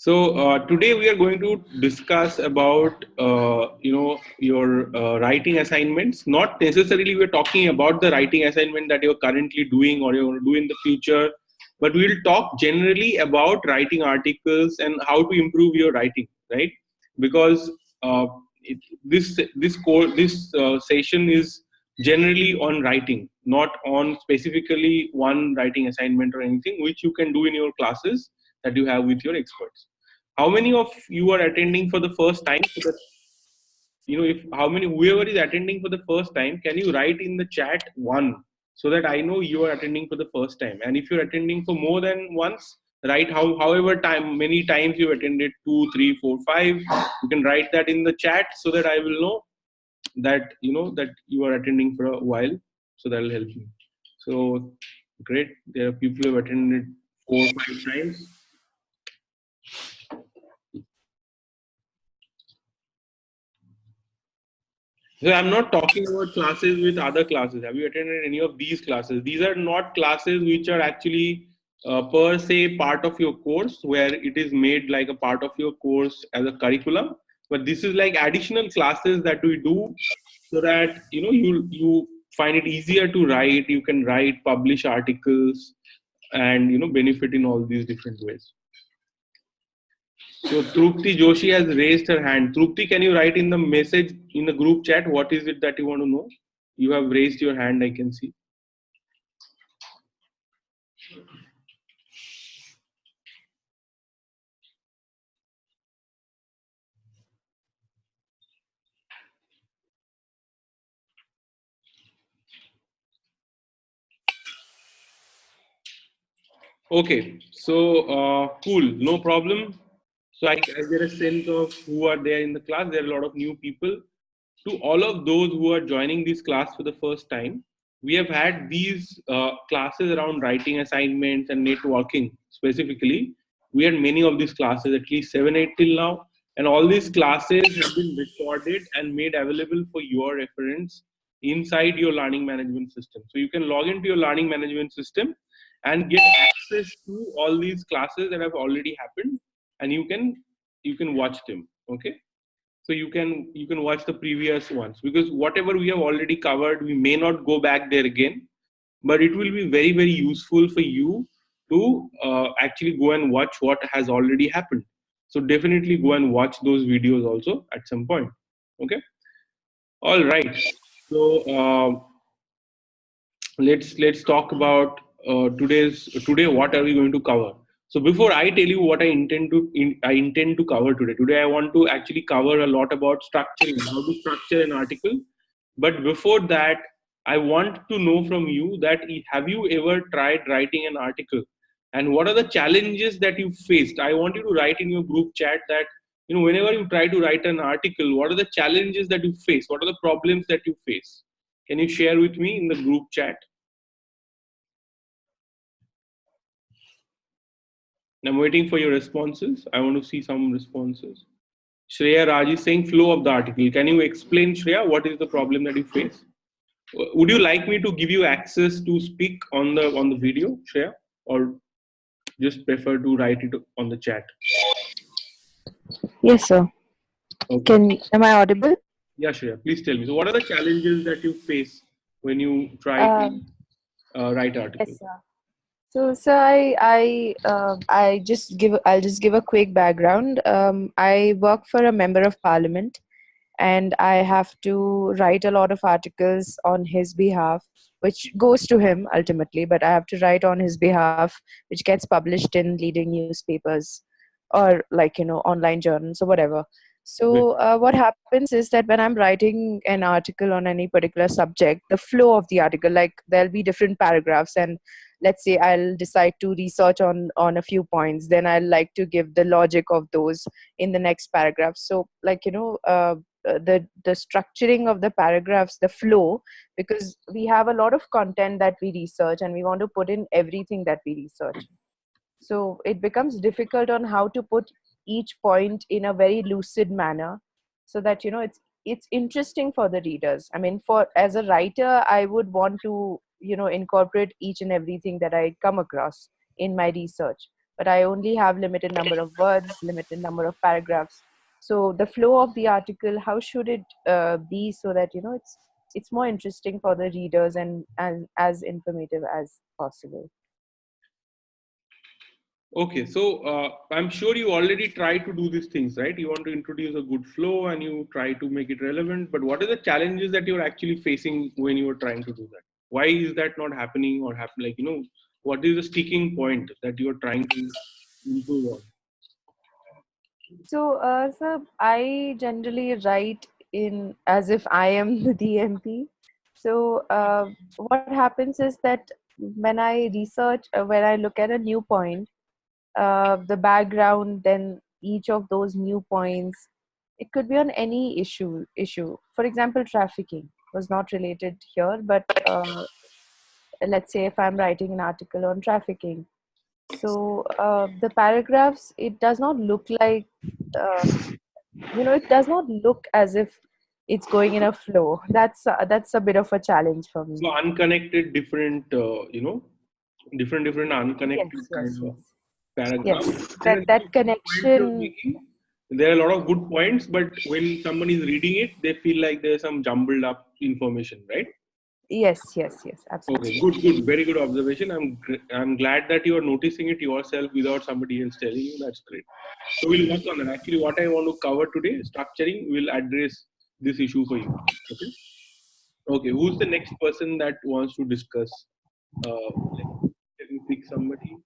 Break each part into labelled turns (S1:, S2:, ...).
S1: Today we are going to discuss about your writing assignments. Not necessarily we're talking about the writing assignment that you're currently doing or you're going to do in the future, but we'll talk generally about writing articles and how to improve your writing, right? Because uh, this session is generally on writing, not on specifically one writing assignment or anything, which you can do in your classes that you have with your experts. How many of you are attending for the first time? So that, if how many, whoever is attending for the first time, can you write in the chat one, so that I know you are attending for the first time? And if you're attending for more than once, write however time, many times you attended, 2, 3, 4, 5. You can write that in the chat so that I will know that that you are attending for a while. So that will help you. So great, there are people who have attended 4, 5 times. So I'm not talking about classes with other classes. Have you attended any of these classes? These are not classes which are actually per se part of your course, where it is made like a part of your course as a curriculum. But this is like additional classes that we do so that you find it easier to write. You can write, publish articles, and benefit in all these different ways. So Trupti Joshi has raised her hand. Trupti, can you write in the message in the group chat what is it that you want to know? You have raised your hand, I can see. Okay, so cool, no problem. So I get a sense of who are there in the class. There are a lot of new people. To all of those who are joining this class for the first time, we have had these classes around writing assignments and networking specifically. We had many of these classes, at least 7, 8 till now. And all these classes have been recorded and made available for your reference inside your learning management system. So you can log into your learning management system and get access to all these classes that have already happened, and you can watch them. Okay, so you can watch the previous ones, because whatever we have already covered, we may not go back there again, but it will be very, very useful for you to actually go and watch what has already happened. So definitely go and watch those videos also at some point. Okay, all right. So let's talk about today what are we going to cover. So before I tell you what I intend to cover today, I want to actually cover a lot about structuring, how to structure an article. But before that, I want to know from you that have you ever tried writing an article, and what are the challenges that you faced? I want you to write in your group chat that whenever you try to write an article, what are the challenges that you face, what are the problems that you face? Can you share with me in the group chat? I'm waiting for your responses. I want to see some responses. Shreya Raj is saying flow of the article. Can you explain, Shreya, what is the problem that you face? Would you like me to give you access to speak on the video, Shreya, or just prefer to write it on the chat?
S2: Yes, sir.
S1: Okay.
S2: Am I audible?
S1: Yeah, Shreya, please tell me. So, what are the challenges that you face when you try to
S2: Um,
S1: write
S2: yes,
S1: articles?
S2: sir. So, sir, I'll just give a quick background. I work for a member of parliament, and I have to write a lot of articles on his behalf, which goes to him ultimately. But I have to write on his behalf, which gets published in leading newspapers or online journals or whatever.
S1: Great.
S2: So what happens is that when I'm writing an article on any particular subject, the flow of the article, like there'll be different paragraphs, and let's say I'll decide to research on a few points, then I'll like to give the logic of those in the next paragraph. So the structuring of the paragraphs, the flow, because we have a lot of content that we research and we want to put in everything that we research, so it becomes difficult on how to put each point in a very lucid manner, so that it's interesting for the readers. I mean, for as a writer, I would want to incorporate each and everything that I come across in my research. but I only have limited number of words, limited number of paragraphs. So the flow of the article, how should it be so that it's more interesting for the readers and as informative as possible?
S1: Okay, so I'm sure you already try to do these things, right? You want to introduce a good flow and you try to make it relevant. But what are the challenges that you're actually facing when you are trying to do that? Why is that not happening or happen? Like, what is the sticking point that you are trying to improve on?
S2: So, sir, I generally write in as if I am the DMP. So, what happens is that when I research, when I look at a new point, the background, then each of those new points, it could be on any issue. For example, trafficking was not related here, but let's say if I'm writing an article on trafficking, so the paragraphs, it does not look like uh, it does not look as if it's going in a flow. That's a bit of a challenge for me.
S1: So unconnected, different
S2: Yes,
S1: unconnected
S2: yes,
S1: kind of
S2: yes,
S1: paragraphs.
S2: yes.
S1: There are
S2: That
S1: points you're
S2: connection.
S1: making. There are a lot of good points, but when someone is reading it, they feel like there's some jumbled up information, right?
S2: Yes, yes, yes,
S1: Okay,
S2: absolutely.
S1: good. Very good observation. I'm glad that you are noticing it yourself without somebody else telling you. That's great. So we'll work on that. Actually, what I want to cover today, structuring, will address this issue for you. Okay. Okay. Who's the next person that wants to discuss? Let me pick somebody.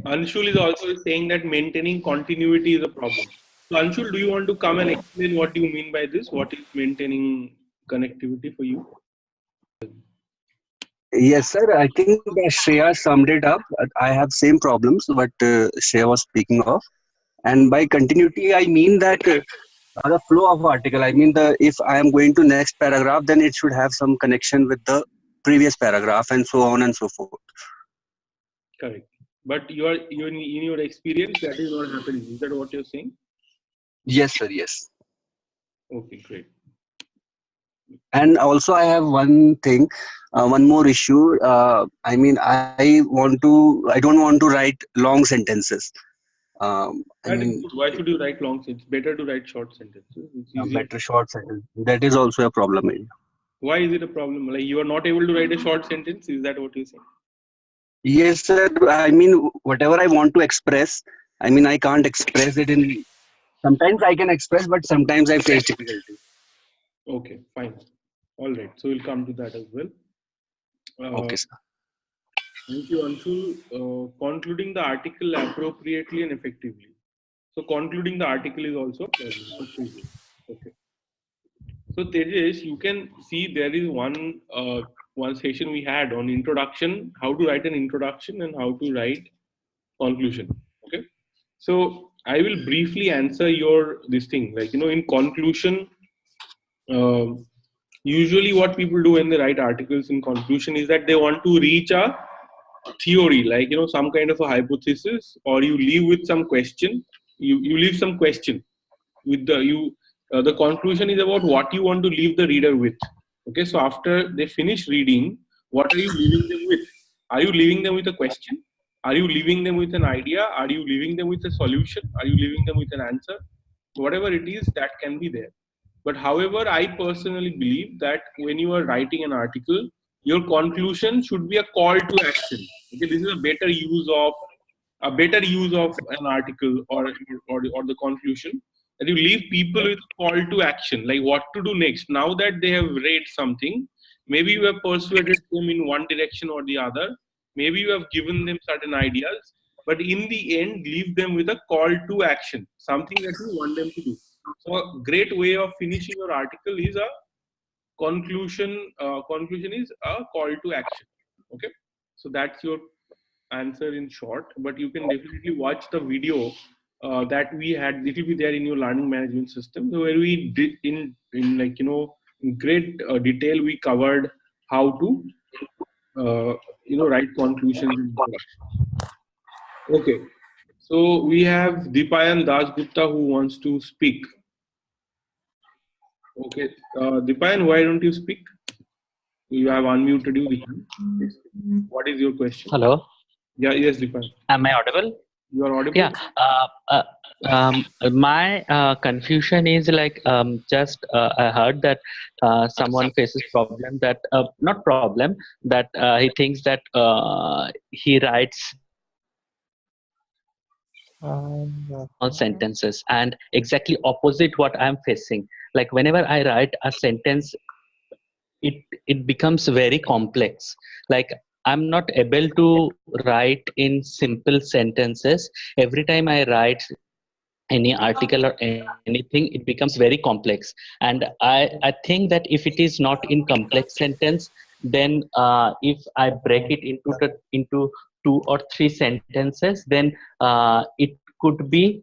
S1: Anshul is also saying that maintaining continuity is a problem. So Anshul, do you want to come and explain what you mean by this? What is maintaining connectivity for you?
S3: Yes, sir. I think Shreya summed it up. I have same problems what Shreya was speaking of. And by continuity, I mean that the flow of article. I mean the if I am going to next paragraph, then it should have some connection with the previous paragraph, and so on and so forth.
S1: Correct. But you in your experience that is not happening. Is that what you're saying?
S3: Yes, sir. Yes.
S1: Okay, great.
S3: And also, I have one thing, one more issue. I mean, I don't want to write long sentences. I
S1: That is
S3: mean,
S1: good. Why should you write long sentences? It's better to write short sentences. It's
S3: a
S1: easier.
S3: better short sentence. That is also a problem area.
S1: Why is it a problem? Like you are not able to write a short sentence? Is that what you're saying?
S3: Yes, sir. I mean, whatever I want to express, I mean, I can't express it in. Sometimes I can express, but sometimes I face difficulty.
S1: Okay, fine. All right. So we'll come to that as well.
S3: Okay, sir.
S1: Thank you, Anshul. Concluding the article appropriately and effectively. So concluding the article is also a problem. Okay. So Tejas, you can see there is one session we had on introduction, how to write an introduction and how to write conclusion. Okay. So I will briefly answer your this thing. Like in conclusion, usually what people do when they write articles in conclusion is that they want to reach a theory, like some kind of a hypothesis, or you leave with some question. You leave some question with the conclusion is about what you want to leave the reader with. Okay, so after they finish reading, what are you leaving them with? Are you leaving them with a question? Are you leaving them with an idea? Are you leaving them with a solution? Are you leaving them with an answer? Whatever it is, that can be there. But however, I personally believe that when you are writing an article, your conclusion should be a call to action. Okay, this is a better use of an article or the conclusion, that you leave people with a call to action, like what to do next. Now that they have read something, maybe you have persuaded them in one direction or the other, maybe you have given them certain ideas, but in the end, leave them with a call to action, something that you want them to do. So a great way of finishing your article is a conclusion. Conclusion is a call to action. Okay, so that's your answer in short. But you can definitely watch the video that we had. It will be there in your learning management system, where we did in like in great detail we covered how to write conclusions in introduction. Okay, so we have Dipayan Dasgupta who wants to speak. Okay, Dipayan, why don't you speak? You have unmuted you, Dipayan. What is your question?
S4: Hello.
S1: Yeah, yes, Dipan.
S4: Am I audible?
S1: You are audible.
S4: Yeah. My confusion is like just I heard that someone faces problem that not problem that he thinks that he writes all sentences, and exactly opposite what I'm facing. Like whenever I write a sentence, it becomes very complex. Like I'm not able to write in simple sentences. Every time I write any article or anything, it becomes very complex. And I think that if it is not in complex sentence, then if I break it into two or three sentences, then it could be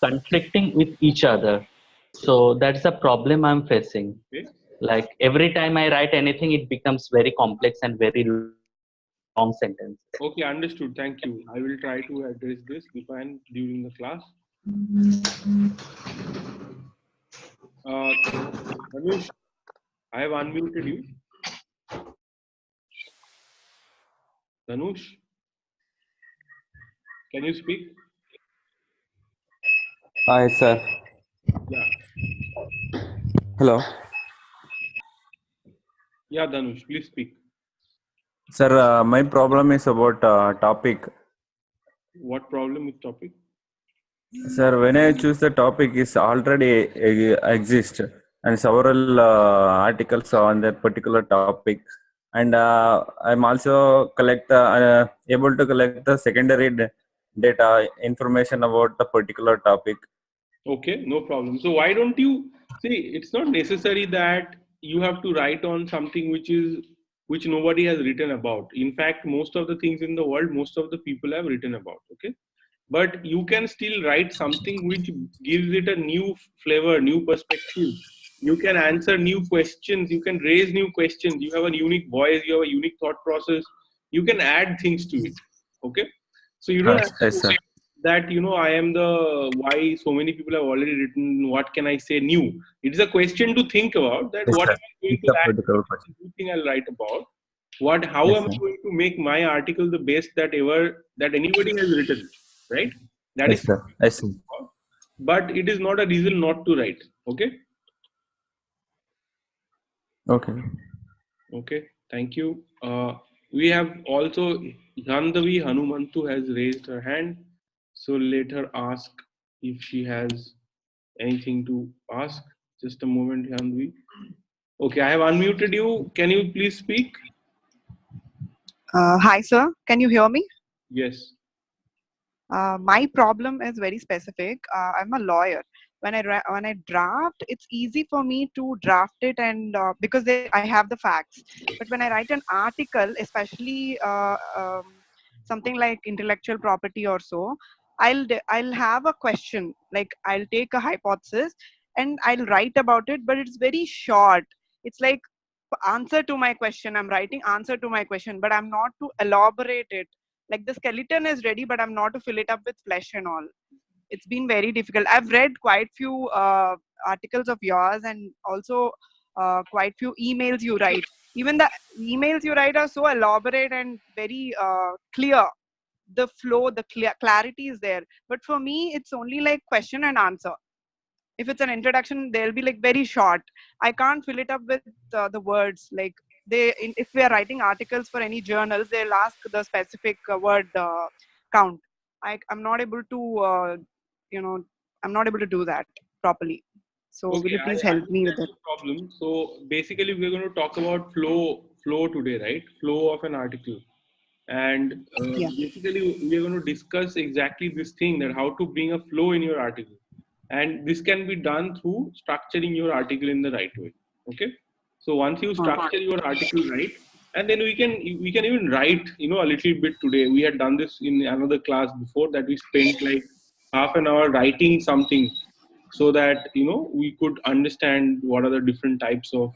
S4: conflicting with each other. So that's the problem I'm facing.
S1: Okay.
S4: Like every time I write anything, it becomes very complex and very long sentence.
S1: Okay, understood. Thank you. I will try to address this, Dipan, during the class. Anush, I have unmuted you. Dhanush, can you speak?
S5: Hi, sir.
S1: Yeah.
S5: Hello.
S1: Yeah, Dhanush, please speak.
S5: Sir, my problem is about topic.
S1: What problem with topic?
S5: Sir, when I choose the topic is already exist and several articles on that particular topic. And I'm also able to collect the secondary data information about the particular topic.
S1: Okay, no problem. So why don't you see? It's not necessary that you have to write on something which nobody has written about. In fact, most of the things in the world, most of the people have written about. Okay, but you can still write something which gives it a new flavor, new perspective. You can answer new questions. You can raise new questions. You have a unique voice. You have a unique thought process. You can add things to it. Okay, so you don't have
S5: Yes,
S1: to
S5: sir.
S1: that I am the why so many people have already written what can I say new. It is a question to think about that
S5: Yes,
S1: what
S5: sir.
S1: am I going
S5: It's
S1: to
S5: a
S1: add,
S5: particular
S1: what is
S5: question.
S1: the new thing I'll write about, how
S5: Yes,
S1: am I
S5: sir.
S1: going to make my article the best that anybody has written, right? That
S5: Yes,
S1: is
S5: sir. Yes, sir.
S1: but it is not a reason not to write. Okay, thank you. We have also Gandhavi Hanumantu has raised her hand, so let her ask if she has anything to ask. Just a moment, Gandhavi. Okay, I have unmuted you. Can you please speak?
S6: Hi, sir. Can you hear me?
S1: Yes.
S6: My problem is very specific. I'm a lawyer. When I draft, it's easy for me to draft it, and because I have the facts. But when I write an article, especially something like intellectual property or so, I'll have a question. Like I'll take a hypothesis and I'll write about it, but it's very short. It's like answer to my question. I'm writing answer to my question, but I'm not to elaborate it. Like the skeleton is ready, but I'm not to fill it up with flesh and all. It's been very difficult. I've read quite few articles of yours, and also quite few emails you write. Even the emails you write are so elaborate and very clear. The flow, the clarity is there. But for me, it's only like question and answer. If it's an introduction, they'll be like very short. I can't fill it up with the words. Like if we are writing articles for any journals, they'll ask the specific word count. I'm not able to you know I'm not able to do that properly. So will
S1: Okay,
S6: you please
S1: I
S6: help me with
S1: understand
S6: it?
S1: the problem. So basically, we're going to talk about flow today, right? Flow of an article, and
S6: Yeah.
S1: basically, we're going to discuss exactly this thing, that how to bring a flow in your article, and this can be done through structuring your article in the right way. Okay, so once you structure your article right, and then we can even write a little bit today. We had done this in another class before, that we spent like half an hour writing something, so that we could understand what are the different types of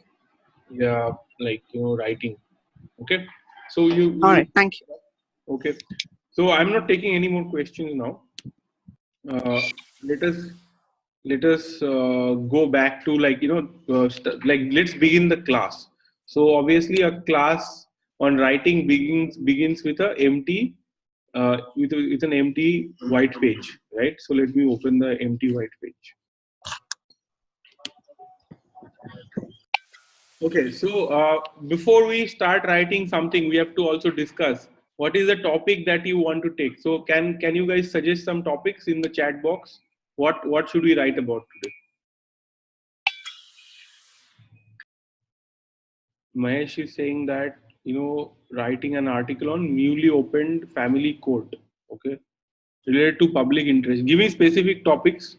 S1: writing. Okay, so
S6: All right. Thank you.
S1: okay, so I'm not taking any more questions now. uh, let us go back to let's begin the class. So obviously a class on writing begins with a empty with an empty white page, right? So let me open the empty white page. Okay, so before we start writing something, we have to also discuss what is the topic that you want to take. So can you guys suggest some topics in the chat box? What should we write about today? Mahesh is saying that, writing an article on newly opened family court, okay, related to public interest. Give me specific topics.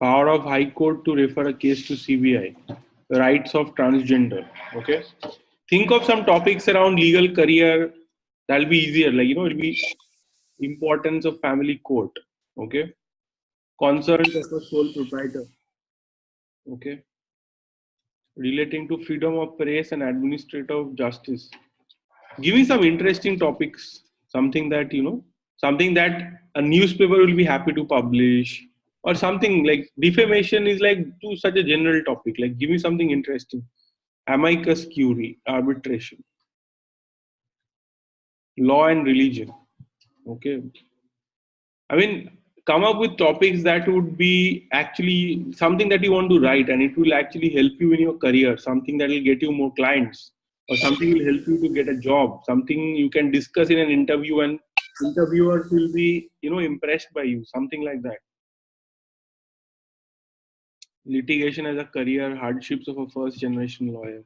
S1: Power of High Court to refer a case to CBI. Rights of transgender. Okay. Think of some topics around legal career. That'll be easier. Like, it'll be importance of family court. Okay. Concerns of a sole proprietor. Okay. Relating to freedom of press and administrative justice. Give me some interesting topics. Something that, something that a newspaper will be happy to publish. Or something like defamation is like too such a general topic. Like, give me something interesting. Amicus curiae, arbitration, law and religion. Okay. I mean, come up with topics that would be actually something that you want to write, and it will actually help you in your career. Something that will get you more clients, or something will help you to get a job. Something you can discuss in an interview, and interviewers will be, impressed by you. Something like that. Litigation as a career, hardships of a first generation lawyer.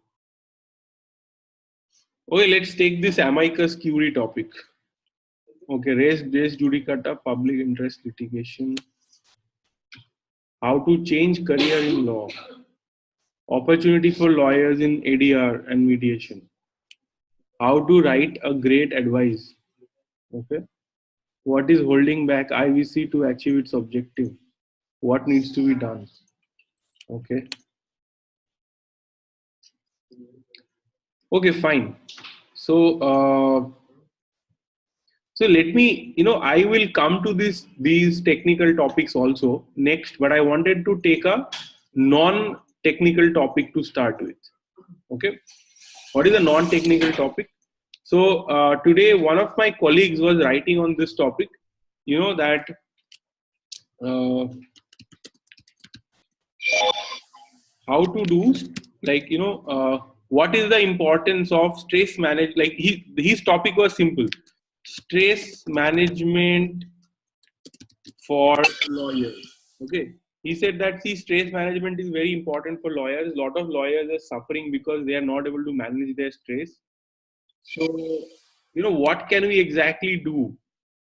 S1: Okay, let's take this amicus curiae topic. Okay, res judicata, public interest litigation. How to change career in law. Opportunity for lawyers in ADR and mediation. How to write a great advice. Okay. What is holding back IVC to achieve its objective? What needs to be done? Okay. Okay, fine. So let me, I will come to these technical topics also next, but I wanted to take a non-technical topic to start with. Okay. What is a non-technical topic? So today, one of my colleagues was writing on this topic, that how to do, like, what is the importance of stress management? Like, his topic was simple: stress management for lawyers. Okay. He said that stress management is very important for lawyers. A lot of lawyers are suffering because they are not able to manage their stress. So, what can we exactly do?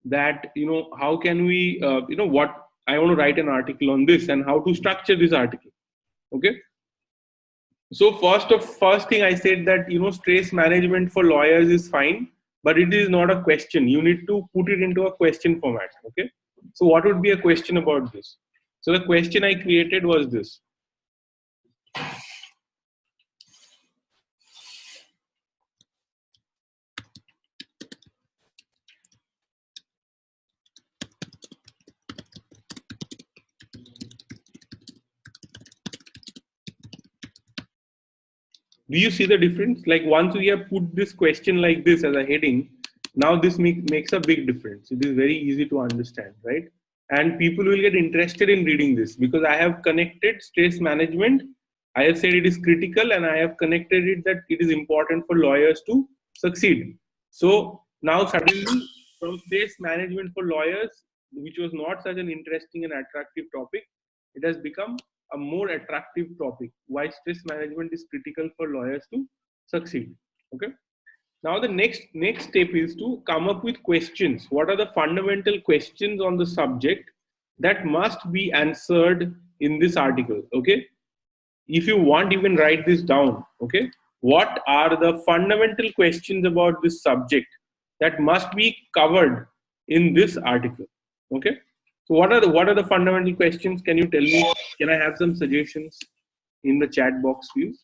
S1: That, how can we, what I want to write an article on this and how to structure this article. Okay. So first thing I said that, stress management for lawyers is fine, but it is not a question. You need to put it into a question format. Okay. So what would be a question about this? So the question I created was this. Do you see the difference? Like, once we have put this question like this as a heading, now this makes a big difference. It is very easy to understand, right? And people will get interested in reading this because I have connected stress management. I have said it is critical, and I have connected it that it is important for lawyers to succeed. So now suddenly, from stress management for lawyers, which was not such an interesting and attractive topic, it has become a more attractive topic. Why stress management is critical for lawyers to succeed. Okay. Now the next step is to come up with questions. What are the fundamental questions on the subject that must be answered in this article? Okay. If you want, you can write this down. Okay. What are the fundamental questions about this subject that must be covered in this article? Okay. So what are the fundamental questions? Can you tell me? Can I have some suggestions in the chat box, please?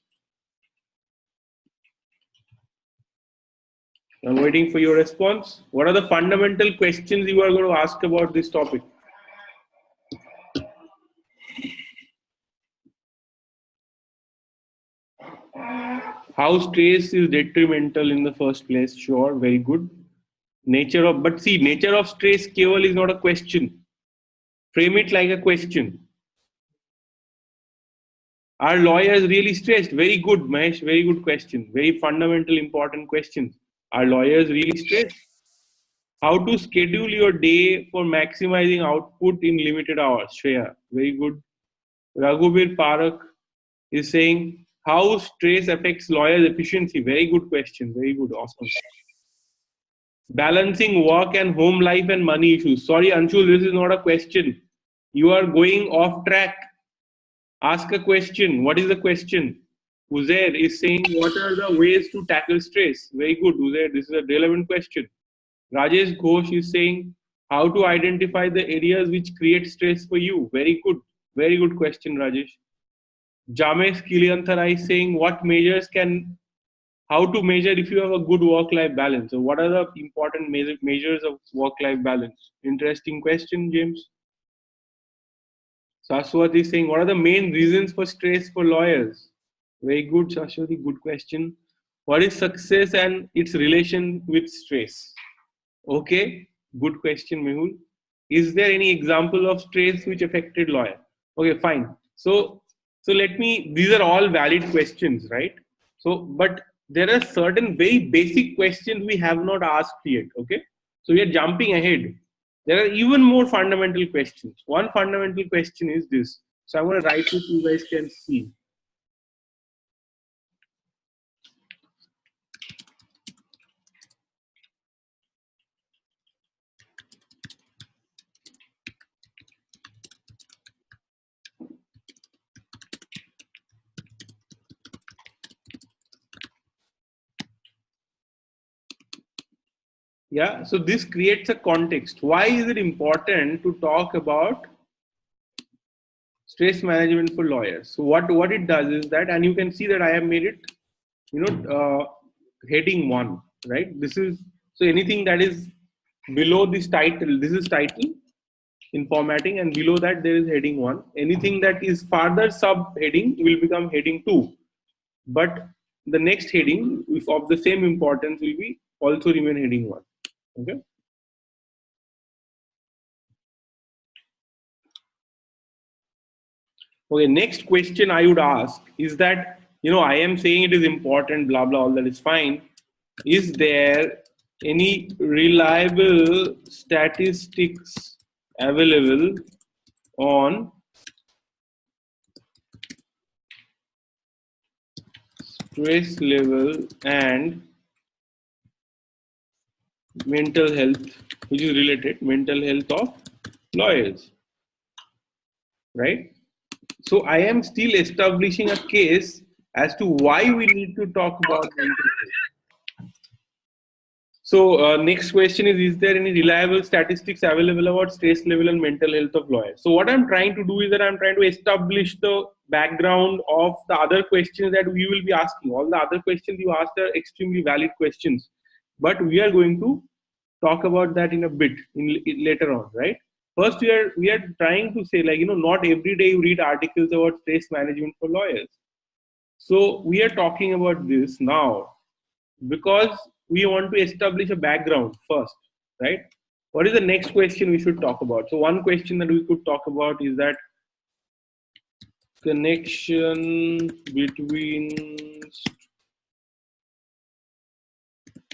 S1: I'm waiting for your response. What are the fundamental questions you are going to ask about this topic? How stress is detrimental in the first place? Sure, very good. But see, nature of stress, Keval, is not a question. Frame it like a question. Are lawyers really stressed? Very good, Mahesh. Very good question. Very fundamental, important question. Are lawyers really stressed? How to schedule your day for maximizing output in limited hours? Shreya, very good. Raghubir Parak is saying, how stress affects lawyers' efficiency? Very good question. Very good. Awesome. Balancing work and home life and money issues. Sorry, Anshul, this is not a question. You are going off track. Ask a question. What is the question? Uzair is saying, what are the ways to tackle stress? Very good, Uzair. This is a relevant question. Rajesh Ghosh is saying, how to identify the areas which create stress for you? Very good. Very good question, Rajesh. Jamesh Kilianthara is saying, how to measure if you have a good work-life balance? So what are the important measures of work-life balance? Interesting question, James. Saswati is saying, what are the main reasons for stress for lawyers? Very good, Saswati, good question. What is success and its relation with stress? Okay, good question, Mehul. Is there any example of stress which affected lawyer? Okay, fine. So these are all valid questions, right? But there are certain very basic questions we have not asked yet, okay? So we are jumping ahead. There are even more fundamental questions. One fundamental question is this. So I'm going to write it so you guys can see. Yeah, so this creates a context. Why is it important to talk about stress management for lawyers? So what it does is that, and you can see that I have made it, heading 1, right? This is, so anything that is below this title, this is title in formatting, and below that there is heading 1. Anything that is further subheading will become heading 2. But the next heading, if of the same importance, will be also remain heading 1. Okay. Okay, next question I would ask is that, I am saying it is important, blah, blah, all that is fine. Is there any reliable statistics available on stress level and mental health, which is related, mental health of lawyers, right? So I am still establishing a case as to why we need to talk about mental health. So next question is there any reliable statistics available about stress level and mental health of lawyers? So what I'm trying to do is that I'm trying to establish the background of the other questions that we will be asking. All the other questions you asked are extremely valid questions, but we are going to talk about that in a bit later on, right? First, we are trying to say, like, not every day you read articles about stress management for lawyers. So we are talking about this now because we want to establish a background first, right? What is the next question we should talk about? So one question that we could talk about is that connection between,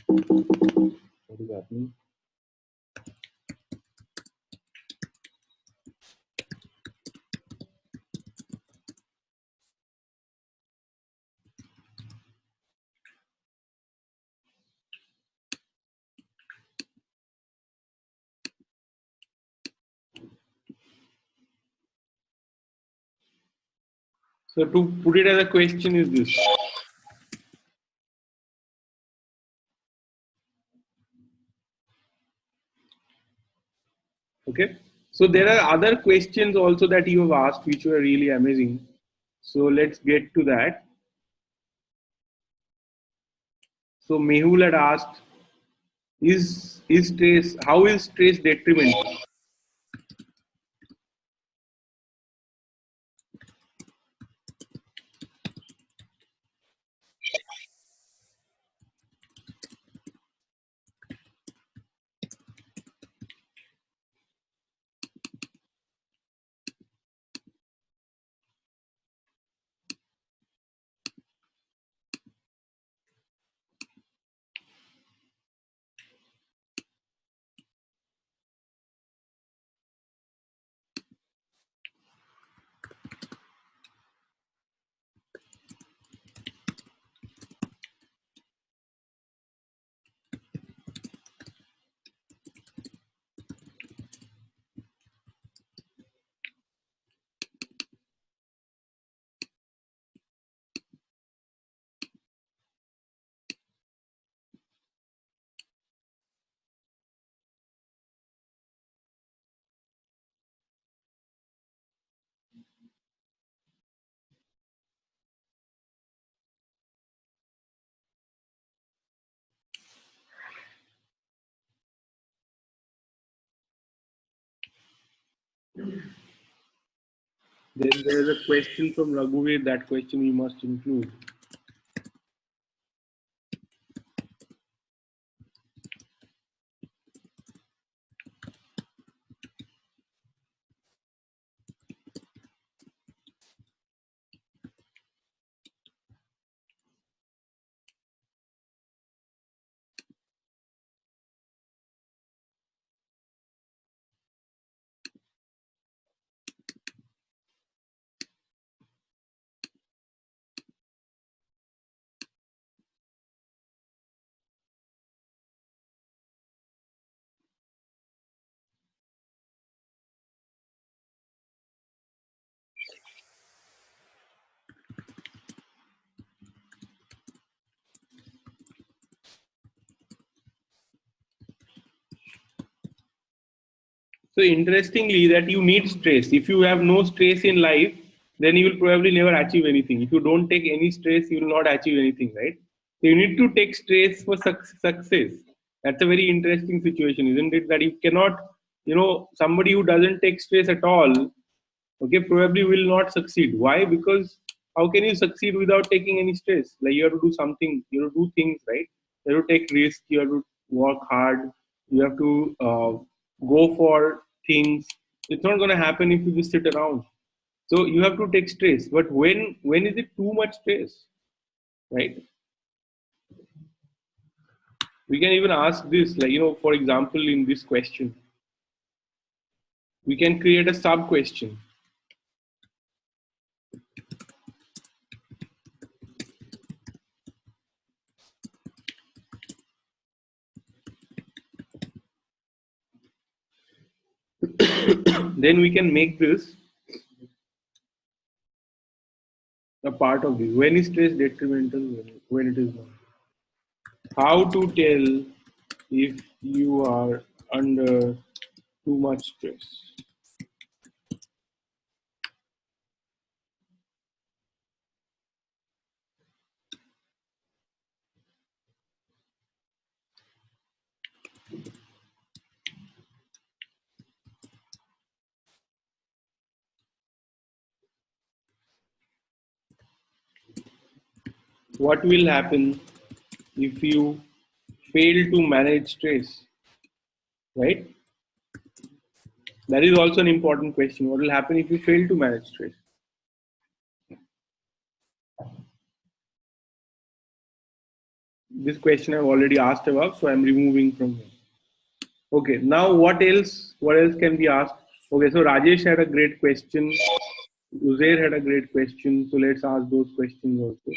S1: what is happening? So to put it as a question is this. Okay. So there are other questions also that you have asked, which were really amazing. So let's get to that. So Mehul had asked, how is stress detrimental? Then there's a question from Raghuveer. That question we must include. So interestingly, that you need stress. If you have no stress in life, then you will probably never achieve anything. If you don't take any stress, you will not achieve anything, right? So you need to take stress for success. That's a very interesting situation, isn't it? That you cannot, somebody who doesn't take stress at all, okay, probably will not succeed. Why? Because how can you succeed without taking any stress? Like you have to do something, you have to do things, right? You have to take risks, you have to work hard, you have to go for things. It's not going to happen if you just sit around. So you have to take stress. But when is it too much stress, right? We can even ask this, like, for example, in this question, we can create a sub question. Then we can make this a part of this. When is stress detrimental? When it is not. How to tell if you are under too much stress? What will happen if you fail to manage stress? Right? That is also an important question. What will happen if you fail to manage stress? This question I've already asked about, so I'm removing from here. Okay, now what else? What else can be asked? Okay, so Rajesh had a great question. Uzair had a great question. So let's ask those questions also.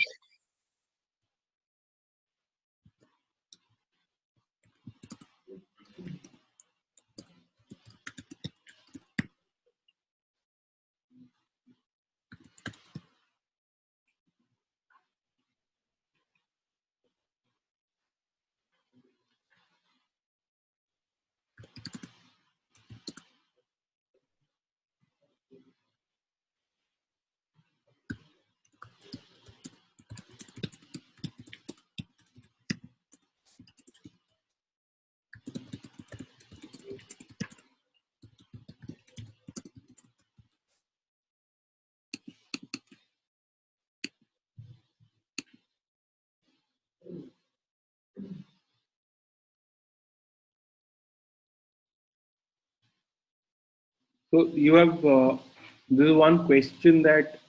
S1: So you have this is one question that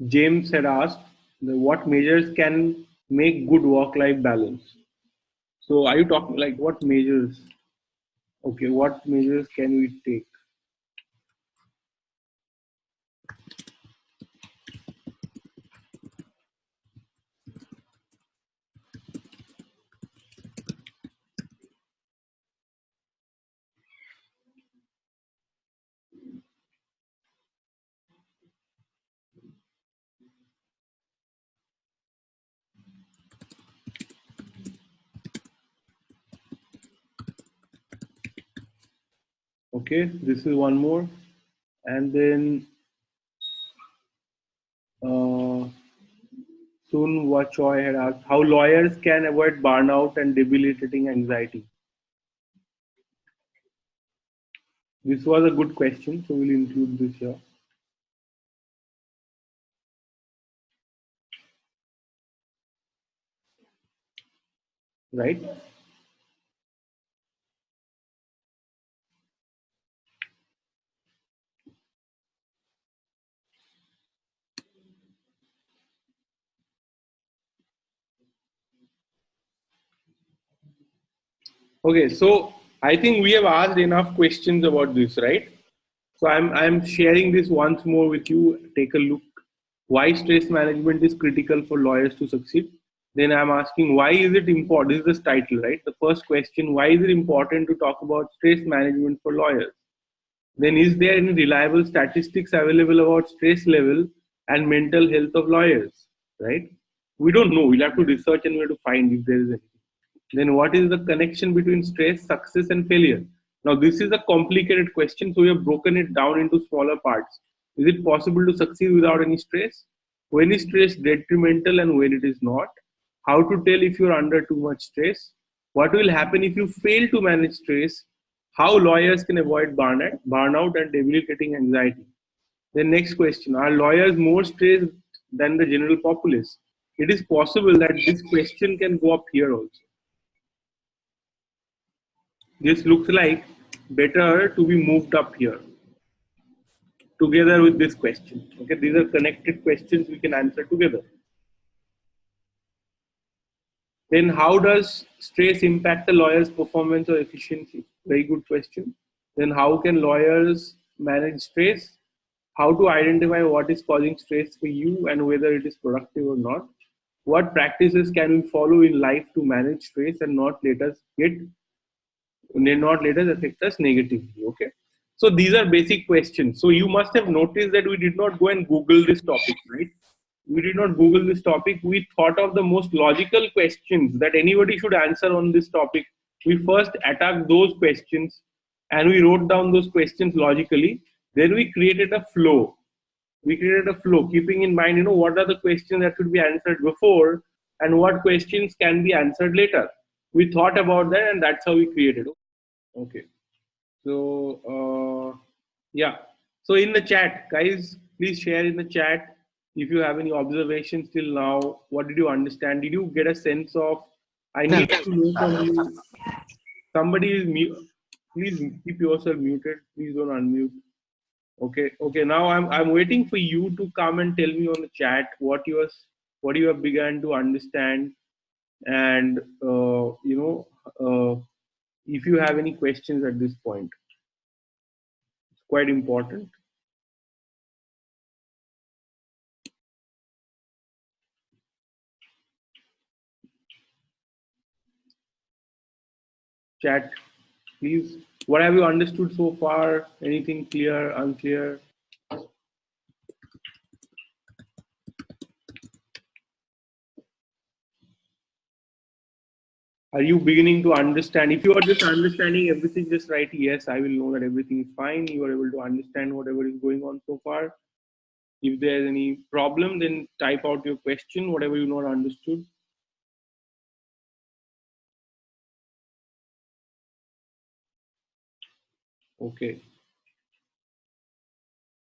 S1: James had asked: what measures can make good work-life balance? So are you talking like what measures? Okay, what measures can we take? Okay, this is one more, and then Sun Wachoy had asked how lawyers can avoid burnout and debilitating anxiety. This was a good question, so we'll include this here. Right? Okay, so I think we have asked enough questions about this, right? So I'm sharing this once more with you. Take a look. Why stress management is critical for lawyers to succeed. Then I'm asking why is it important? This is the title, right? The first question: why is it important to talk about stress management for lawyers? Then is there any reliable statistics available about stress level and mental health of lawyers? Right? We don't know. We'll have to research and we have to find if there is anything. Then what is the connection between stress, success, and failure? Now, this is a complicated question, so we have broken it down into smaller parts. Is it possible to succeed without any stress? When is stress detrimental and when it is not? How to tell if you're under too much stress? What will happen if you fail to manage stress? How lawyers can avoid burnout and debilitating anxiety? The next question: are lawyers more stressed than the general populace? It is possible that this question can go up here also. This looks like better to be moved up here together with this question. Okay, these are connected questions we can answer together. Then how does stress impact a lawyer's performance or efficiency? Very good question. Then how can lawyers manage stress? How to identify what is causing stress for you and whether it is productive or not? What practices can we follow in life to manage stress and not let us affect us negatively? Okay. So these are basic questions. So you must have noticed that we did not go and Google this topic, right? We did not Google this topic. We thought of the most logical questions that anybody should answer on this topic. We first attacked those questions and we wrote down those questions logically. Then we created a flow. Keeping in mind, what are the questions that should be answered before and what questions can be answered later. We thought about that and that's how we created it. Okay. So, yeah. So in the chat, guys, please share in the chat if you have any observations till now. What did you understand? Did you get a sense of, I need to know from you. Somebody is mute. Please keep yourself muted. Please don't unmute. Okay. Now I'm waiting for you to come and tell me on the chat what you have begun to understand, and if you have any questions at this point. It's quite important. Chat, please. What have you understood so far? Anything clear, unclear? Are you beginning to understand? If you are just understanding everything, just write yes, I will know that everything is fine. You are able to understand whatever is going on so far. If there is any problem, then type out your question, whatever you not understood. Okay.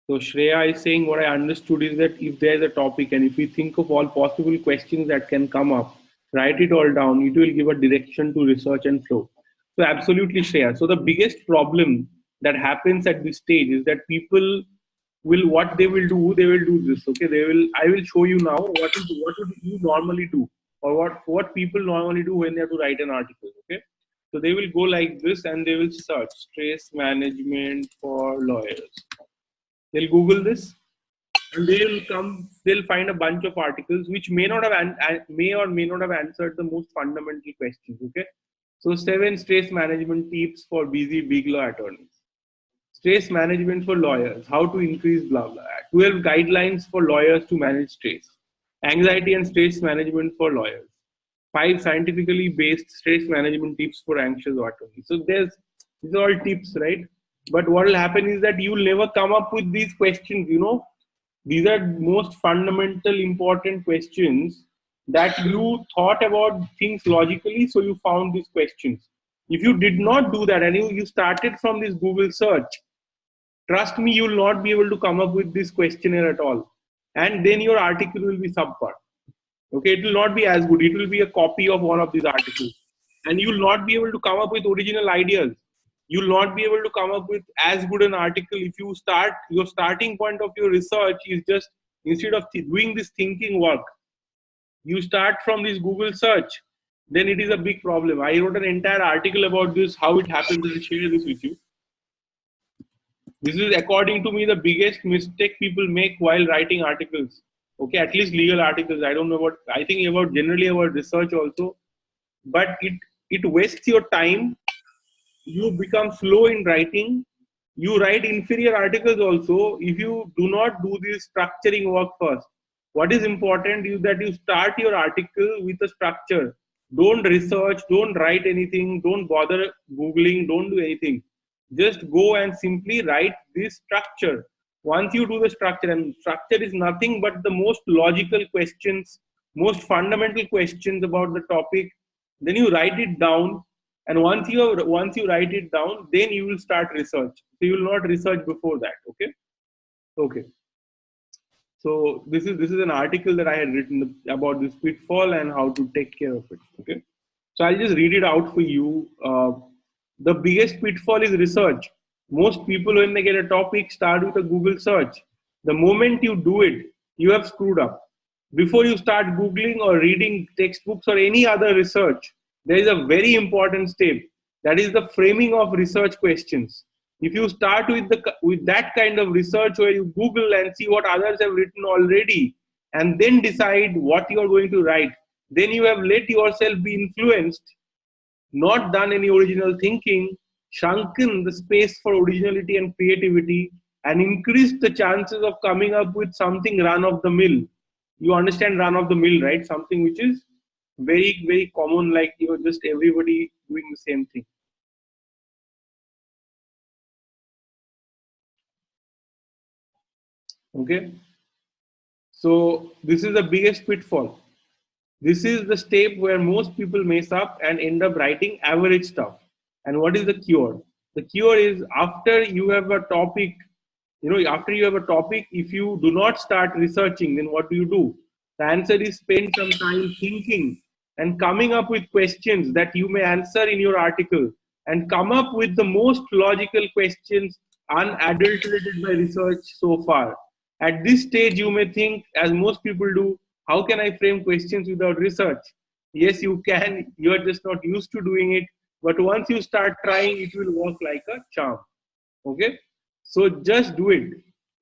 S1: So Shreya is saying what I understood is that if there's a topic and if we think of all possible questions that can come up, write it all down, it will give a direction to research and flow. So absolutely Shreya. So the biggest problem that happens at this stage is that people what they will do this. Okay, I will show you now what would you normally do, or what people normally do when they have to write an article. Okay. So they will go like this and they will search stress management for lawyers. They'll Google this and they'll find a bunch of articles which may or may not have answered the most fundamental questions. Okay. So 7 stress management tips for busy big law attorneys. Stress management for lawyers, how to increase blah blah. 12 guidelines for lawyers to manage stress. Anxiety and stress management for lawyers. 5 scientifically based stress management tips for anxious attorneys. So these are all tips, right? But what will happen is that you will never come up with these questions. These are most fundamental, important questions that you thought about things logically, so you found these questions. If you did not do that and you started from this Google search, trust me, you will not be able to come up with this questionnaire at all. And then your article will be subpar. Okay, it will not be as good. It will be a copy of one of these articles. And you will not be able to come up with original ideas. You will not be able to come up with as good an article if you start, your starting point of your research is just, instead of doing this thinking work, you start from this Google search, then it is a big problem. I wrote an entire article about this, how it happens, and share this with you. This is, according to me, the biggest mistake people make while writing articles. Okay, at least legal articles. I don't know what, I think about generally about research also, but it wastes your time. You become slow in writing. You write inferior articles also if you do not do this structuring work first. What is important is that you start your article with a structure. Don't research, don't write anything, don't bother Googling, don't do anything. Just go and simply write this structure. Once you do the structure, and structure is nothing but the most logical questions, most fundamental questions about the topic, then you write it down. And once you write it down, then you will start research. So you will not research before that. Okay. So this is an article that I had written about this pitfall and how to take care of it. Okay. So I'll just read it out for you. The biggest pitfall is research. Most people, when they get a topic, start with a Google search. The moment you do it, you have screwed up. Before you start Googling or reading textbooks or any other research, there is a very important step. That is the framing of research questions. If you start with that kind of research where you Google and see what others have written already and then decide what you are going to write, then you have let yourself be influenced, not done any original thinking, shrunken the space for originality and creativity, and increased the chances of coming up with something run of the mill. You understand run of the mill, right? Something which is very, very common, like just everybody doing the same thing. Okay. So this is the biggest pitfall. This is the step where most people mess up and end up writing average stuff. And what is the cure? The cure is after you have a topic, if you do not start researching, then what do? The answer is spend some time thinking and coming up with questions that you may answer in your article, and come up with the most logical questions unadulterated by research so far. At this stage, you may think, as most people do, how can I frame questions without research? Yes, you can. You are just not used to doing it. But once you start trying, it will work like a charm. Okay? So just do it,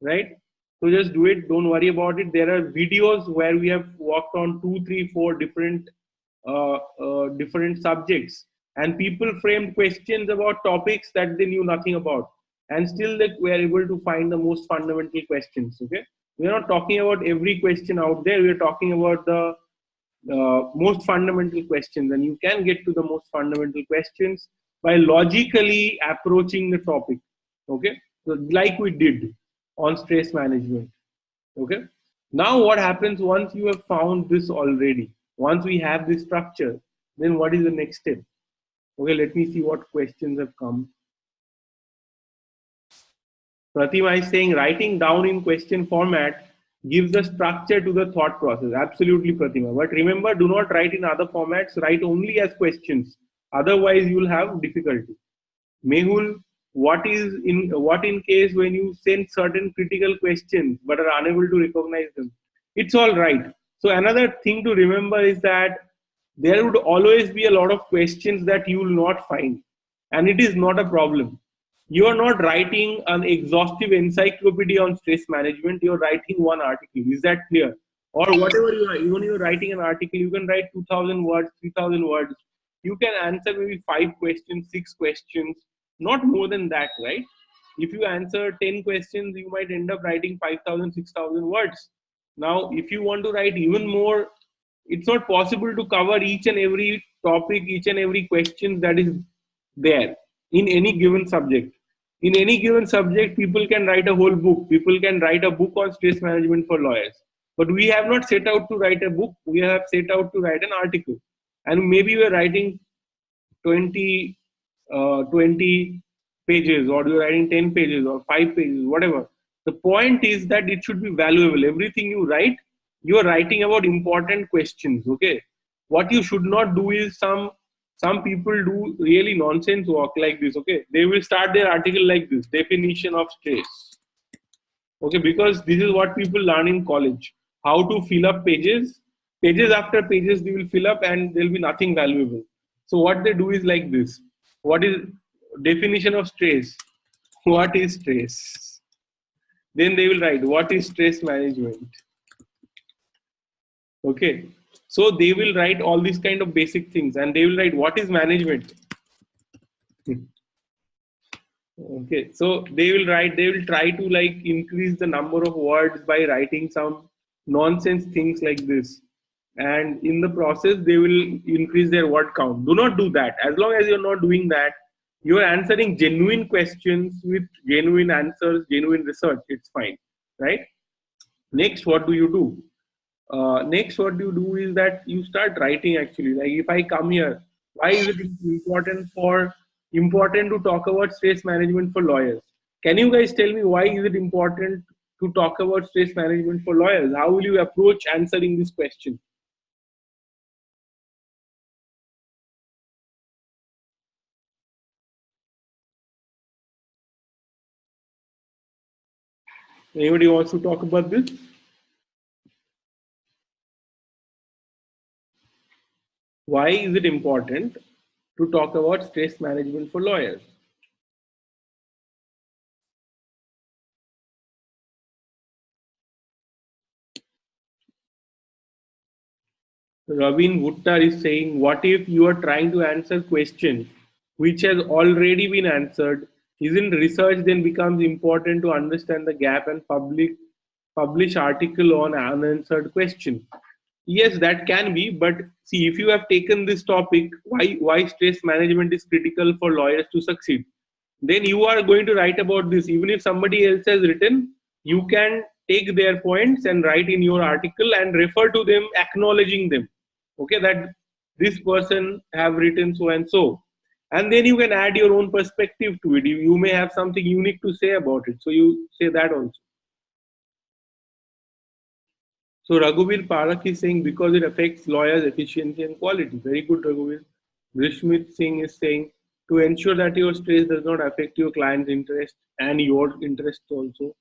S1: right? So just do it. Don't worry about it. There are videos where we have worked on 2, 3, 4 different subjects, and people framed questions about topics that they knew nothing about, and still they were able to find the most fundamental questions. Okay, we are not talking about every question out there. We are talking about the most fundamental questions, and you can get to the most fundamental questions by logically approaching the topic. Okay, so like we did on stress management. Okay, now what happens once you have found this already? Once we have this structure, then what is the next step? Okay, let me see what questions have come. Pratima is saying writing down in question format gives a structure to the thought process. Absolutely, Pratima. But remember, do not write in other formats. Write only as questions. Otherwise, you will have difficulty. Mehul, what in case when you send certain critical questions but are unable to recognize them? It's all right. So another thing to remember is that there would always be a lot of questions that you will not find, and it is not a problem. You are not writing an exhaustive encyclopedia on stress management. You're writing one article. Is that clear? Or whatever you are, even you're writing an article, you can write 2,000 words, 3,000 words. You can answer maybe 5 questions, 6 questions, not more than that, right? If you answer 10 questions, you might end up writing 5,000, 6,000 words. Now, if you want to write even more, it's not possible to cover each and every topic, each and every question that is there in any given subject. In any given subject, people can write a whole book. People can write a book on stress management for lawyers. But we have not set out to write a book. We have set out to write an article. And maybe we're writing 20 20 pages, or you're writing 10 pages or 5 pages, whatever. The point is that it should be valuable. Everything you write, you are writing about important questions. Okay, what you should not do is some people do really nonsense work like this. Okay, they will start their article like this: definition of stress. Okay, because this is what people learn in college: how to fill up pages after pages they will fill up, and there will be nothing valuable. So what they do is like this: what is definition of stress? What is stress? Then they will write what is stress management. Okay, so they will write all these kind of basic things, and they will write what is management. Okay, so they will write, they will try to like increase the number of words by writing some nonsense things like this. And in the process, they will increase their word count. Do not do that. As long as you're not doing that, you are answering genuine questions with genuine answers, genuine research. It's fine, right? Next, what do you do? Next, what you do is that you start writing actually. Like if I come here, why is it important to talk about stress management for lawyers? Can you guys tell me why is it important to talk about stress management for lawyers? How will you approach answering this question? Anybody wants to talk about this? Why is it important to talk about stress management for lawyers? Ravin Gupta is saying, what if you are trying to answer question which has already been answered? Isn't research then becomes important to understand the gap and publish article on unanswered question? Yes, that can be, but see, if you have taken this topic, why stress management is critical for lawyers to succeed, then you are going to write about this. Even if somebody else has written, you can take their points and write in your article and refer to them, acknowledging them. Okay, that this person have written so and so, and then you can add your own perspective to it. You may have something unique to say about it, so you say that also. So Raghuvir Parak is saying because it affects lawyers' efficiency and quality. Very good, Raghuvir. Rishmit Singh is saying to ensure that your stress does not affect your client's interest and your interests also.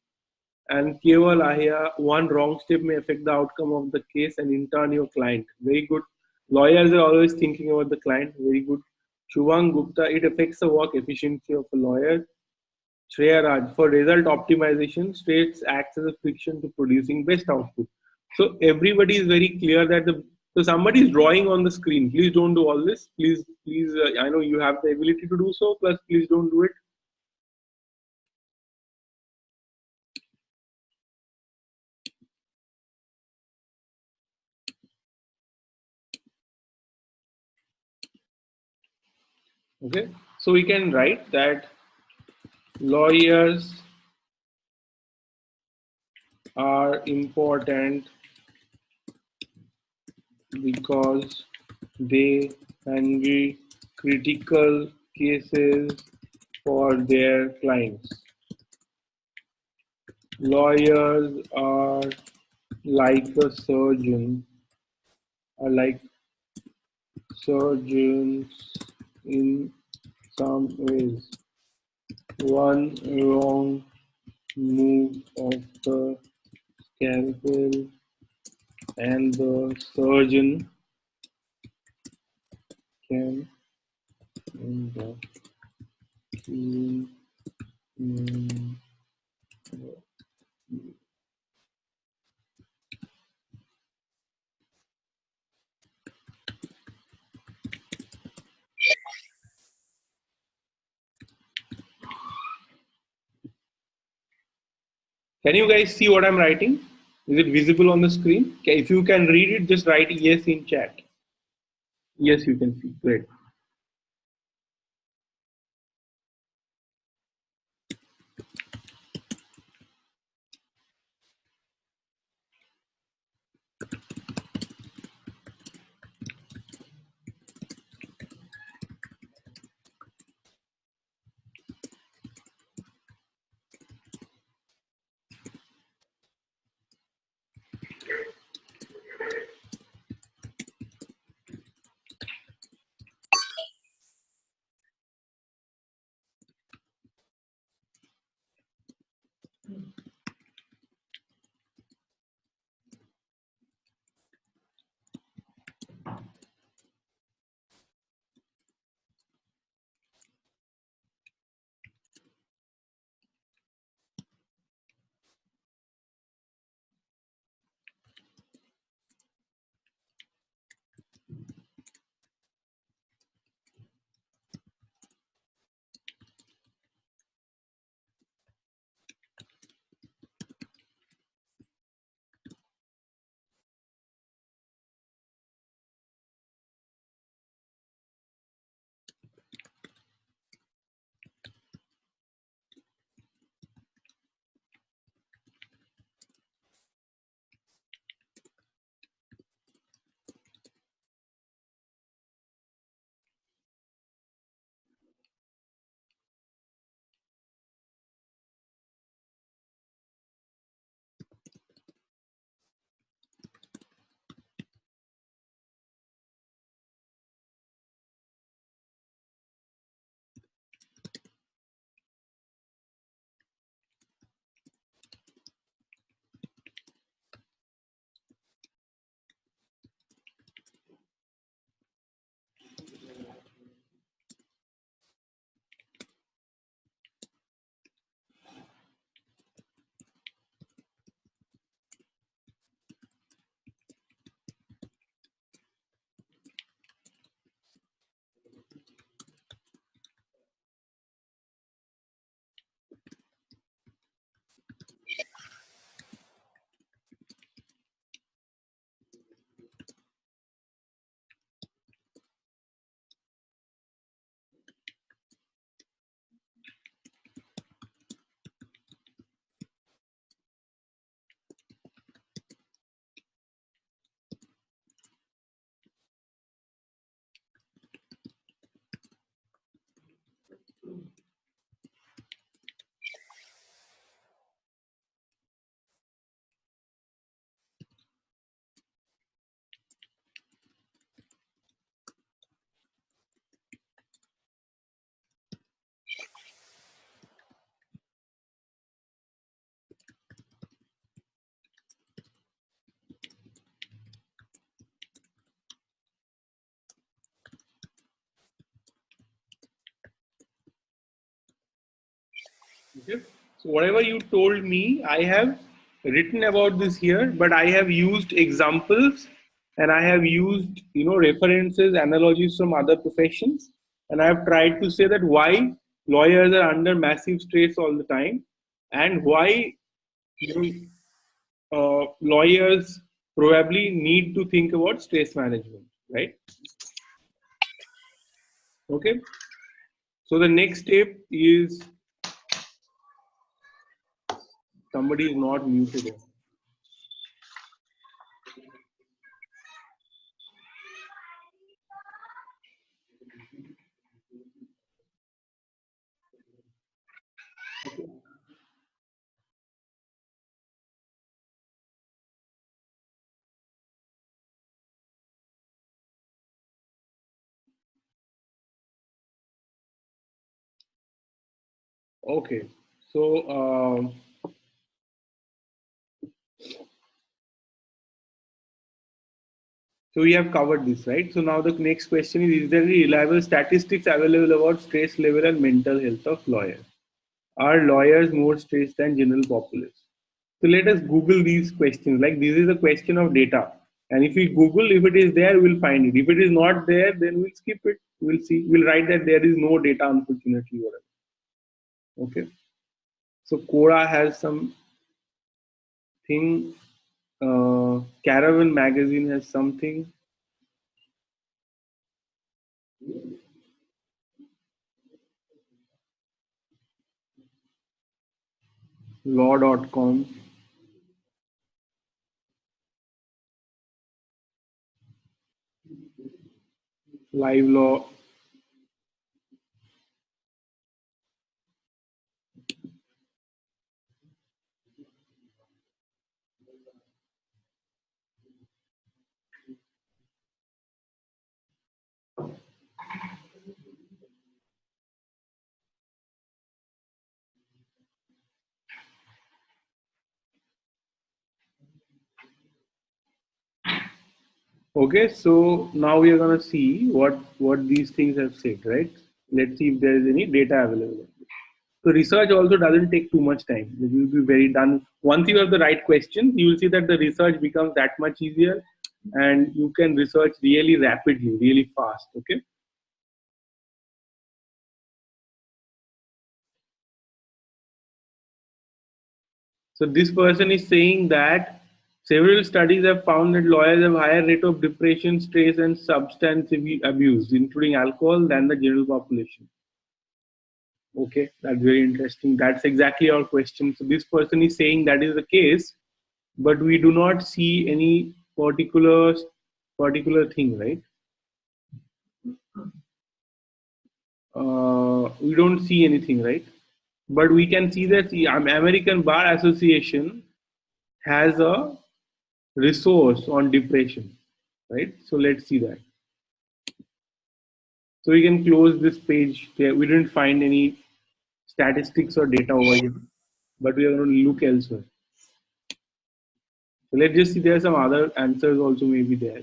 S1: And Keval Ahia, one wrong step may affect the outcome of the case and in turn your client. Very good. Lawyers are always thinking about the client. Very good. Shubhang Gupta, it affects the work efficiency of a lawyer. Shreya Raj, for result optimization, stress acts as a friction to producing best output. So everybody is very clear that so somebody is drawing on the screen. Please don't do all this. Please. I know you have the ability to do so. Plus, please don't do it. Okay. So we can write that lawyers are important because they handle critical cases for their clients. Lawyers are like a surgeon, are like surgeons in some ways. One wrong move of the scalpel and the surgeon can end up killing. Can you guys see what I'm writing? Is it visible on the screen? Okay, if you can read it, just write yes in chat. Yes, you can see. Great. Okay. So whatever you told me, I have written about this here, but I have used examples and I have used, references, analogies from other professions, and I have tried to say that why lawyers are under massive stress all the time, and why lawyers probably need to think about stress management, right? Okay. So the next step is somebody is not muted. Okay. So so we have covered this, right? So now the next question is there any reliable statistics available about stress level and mental health of lawyers? Are lawyers more stressed than general populace? So let us Google these questions. Like this is a question of data. And if we Google, if it is there, we'll find it. If it is not there, then we'll skip it. We'll see. We'll write that there is no data, unfortunately. Okay. So Quora has some thing. Caravan magazine has something. Law.com. Live Law. Okay, so now we are going to see what these things have said, right? Let's see if there is any data available. So research also doesn't take too much time. It will be very done. Once you have the right questions, you will see that the research becomes that much easier, and you can research really rapidly, really fast. Okay. So this person is saying that several studies have found that lawyers have higher rate of depression, stress, and substance abuse, including alcohol, than the general population. Okay, that's very interesting. That's exactly our question. So this person is saying that is the case, but we do not see any particular thing, right? We don't see anything, right? But we can see that the American Bar Association has a resource on depression, right? So let's see that. So we can close this page there. We didn't find any statistics or data over here, but we are going to look elsewhere. So let's just see, there are some other answers also maybe there.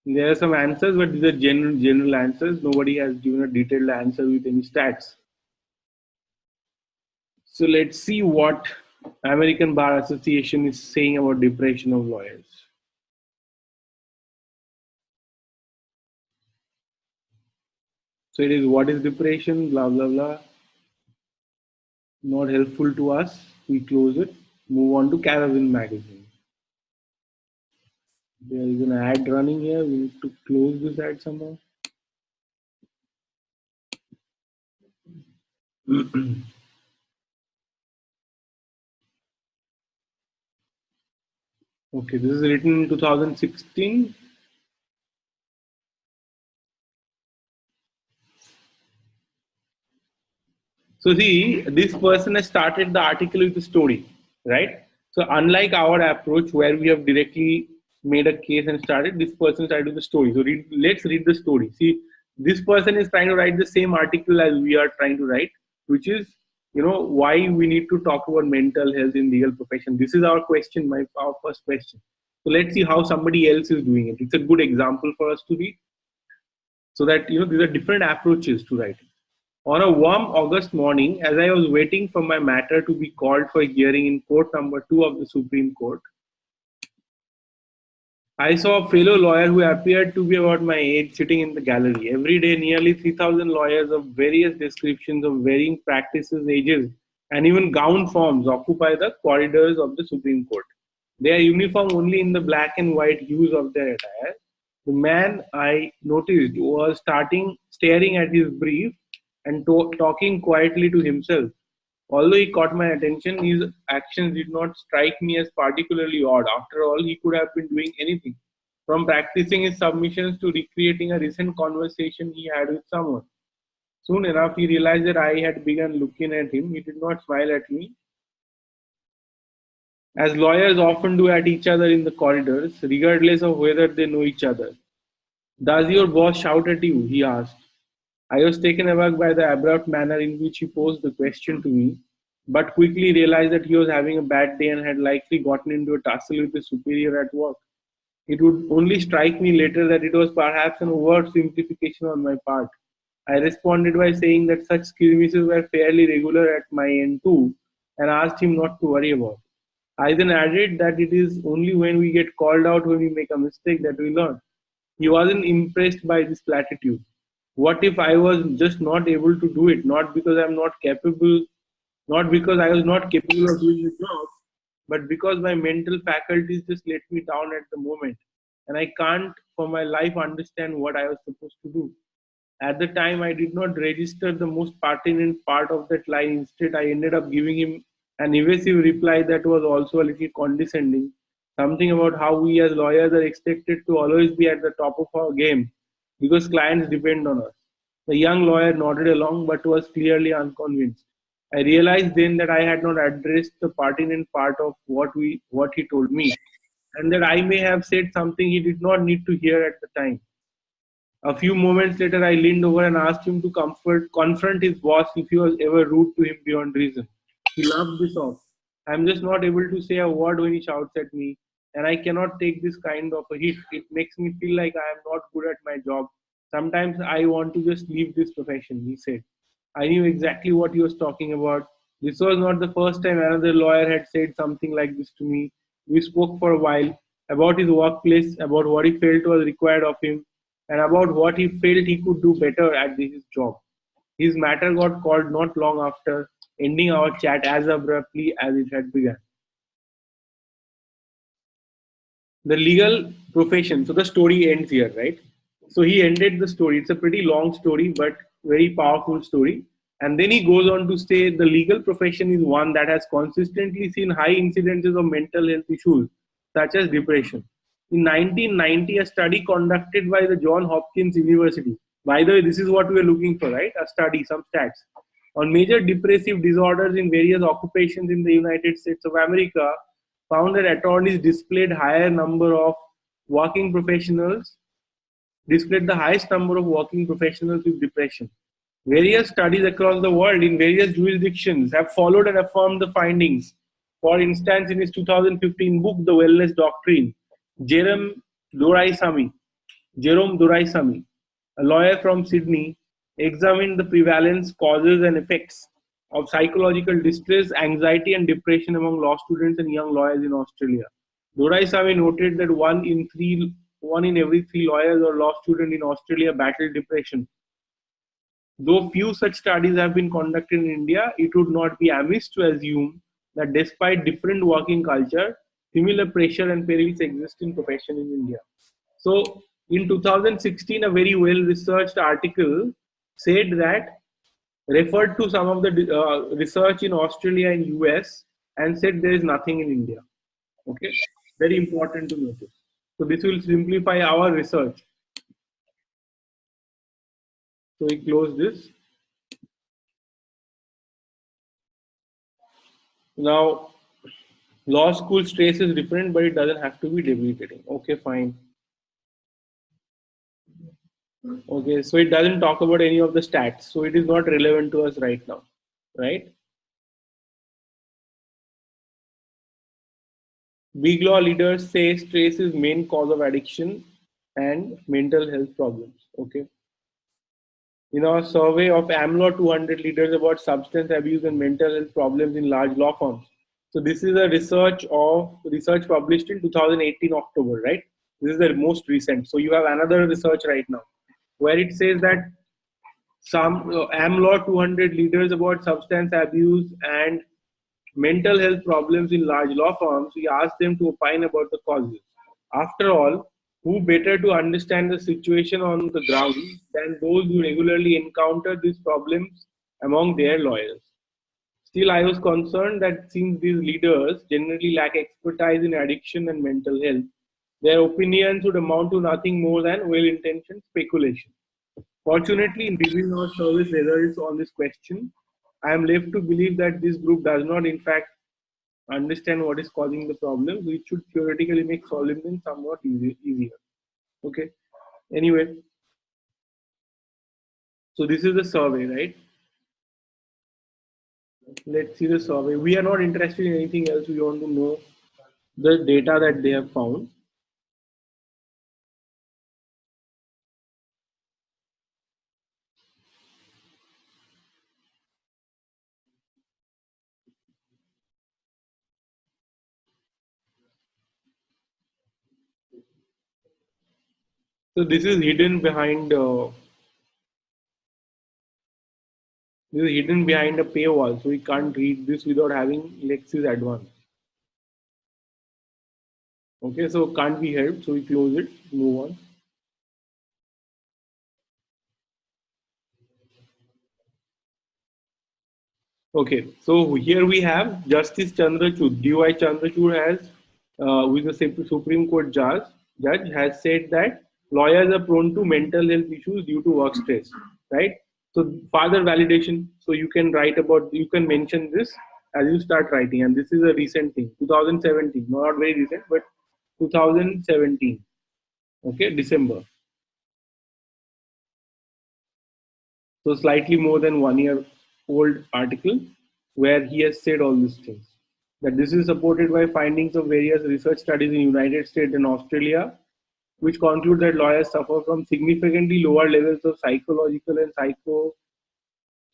S1: There are some answers, but these are general answers. Nobody has given a detailed answer with any stats. So let's see what American Bar Association is saying about depression of lawyers. So it is what is depression, blah, blah, blah. Not helpful to us. We close it. Move on to Caravan magazine. There is an ad running here. We need to close this ad somehow. Okay, this is written in 2016. So see, this person has started the article with a story, right? So unlike our approach where we have directly made a case and started, this person started with the story. So let's read the story. See, this person is trying to write the same article as we are trying to write, which is, why we need to talk about mental health in legal profession. This is our question, our first question. So let's see how somebody else is doing it. It's a good example for us to read. So that, these are different approaches to writing. On a warm August morning, as I was waiting for my matter to be called for hearing in court number 2 of the Supreme Court, I saw a fellow lawyer who appeared to be about my age sitting in the gallery. Every day, nearly 3,000 lawyers of various descriptions of varying practices, ages, and even gown forms occupy the corridors of the Supreme Court. They are uniform only in the black and white hues of their attire. The man I noticed was staring at his brief and talking quietly to himself. Although he caught my attention, his actions did not strike me as particularly odd. After all, he could have been doing anything, from practicing his submissions to recreating a recent conversation he had with someone. Soon enough, he realized that I had begun looking at him. He did not smile at me, as lawyers often do at each other in the corridors, regardless of whether they know each other. "Does your boss shout at you?" he asked. I was taken aback by the abrupt manner in which he posed the question to me, but quickly realized that he was having a bad day and had likely gotten into a tussle with a superior at work. It would only strike me later that it was perhaps an overt simplification on my part. I responded by saying that such skirmishes were fairly regular at my end too, and asked him not to worry about it. I then added that it is only when we get called out when we make a mistake that we learn. He wasn't impressed by this platitude. What if I was just not able to do it? Not because I'm not capable, not because I was not capable of doing the job, but because my mental faculties just let me down at the moment. And I can't for my life understand what I was supposed to do. At the time, I did not register the most pertinent part of that line. Instead, I ended up giving him an evasive reply that was also a little condescending. Something about how we as lawyers are expected to always be at the top of our game because clients depend on us. The young lawyer nodded along but was clearly unconvinced. I realized then that I had not addressed the pertinent part of what he told me, and that I may have said something he did not need to hear at the time. A few moments later, I leaned over and asked him to confront his boss if he was ever rude to him beyond reason. He laughed this off. I'm just not able to say a word when he shouts at me, and I cannot take this kind of a hit. It makes me feel like I am not good at my job. Sometimes I want to just leave this profession, he said. I knew exactly what he was talking about. This was not the first time another lawyer had said something like this to me. We spoke for a while about his workplace, about what he felt was required of him, and about what he felt he could do better at his job. His matter got called not long after, ending our chat as abruptly as it had begun. The legal profession. So the story ends here, right? So he ended the story. It's a pretty long story, but very powerful story. And then he goes on to say the legal profession is one that has consistently seen high incidences of mental health issues, such as depression. In 1990, a study conducted by the Johns Hopkins University, by the way, this is what we are looking for, right? A study, some stats, on major depressive disorders in various occupations in the United States of America, found that attorneys displayed the highest number of working professionals with depression. Various studies across the world in various jurisdictions have followed and affirmed the findings. For instance, in his 2015 book, The Wellness Doctrine, Jerome Doraisamy, a lawyer from Sydney, examined the prevalence, causes, and effects of psychological distress, anxiety, and depression among law students and young lawyers in Australia. Doraisamy noted that one in every three lawyers or law students in Australia battled depression. Though few such studies have been conducted in India, it would not be amiss to assume that despite different working culture, similar pressure and perils exist in profession in India. So in 2016, a very well-researched article said that, referred to some of the research in Australia and US and said there is nothing in India. Okay, very important to notice. So this will simplify our research. So we close this. Now, law school stress is different, but it doesn't have to be debilitating. Okay, fine. Okay, so it doesn't talk about any of the stats, so it is not relevant to us right now, right? Big law leaders say stress is main cause of addiction and mental health problems. Okay. in our survey of AmLaw 200 leaders about substance abuse and mental health problems in large law firms. So this is a research published in 2018 October, right? This is the most recent. So you have another research right now where it says that some AmLaw 200 leaders about substance abuse and mental health problems in large law firms. We asked them to opine about the causes. After all, who better to understand the situation on the ground than those who regularly encounter these problems among their lawyers? Still, I was concerned that since these leaders generally lack expertise in addiction and mental health, their opinions would amount to nothing more than well intentioned speculation. Fortunately, in reviewing our service results on this question, I am left to believe that this group does not, in fact, understand what is causing the problem, which should theoretically make solving them somewhat easier. Okay. Anyway, so this is the survey, right? Let's see the survey. We are not interested in anything else. We want to know the data that they have found. So this is hidden behind a paywall, so we can't read this without having Lexis Advanced. Okay, so can't be helped, so we close it, move on. Okay, so here we have Justice Chandrachud. D.Y. Chandrachud has, who is a Supreme Court judge, has said that lawyers are prone to mental health issues due to work stress, right? So further validation. So you can write about, you can mention this as you start writing, and this is a recent thing, 2017, not very recent, but 2017. Okay, December. So slightly more than 1 year old article where he has said all these things. That this is supported by findings of various research studies in United States and Australia, which conclude that lawyers suffer from significantly lower levels of psychological and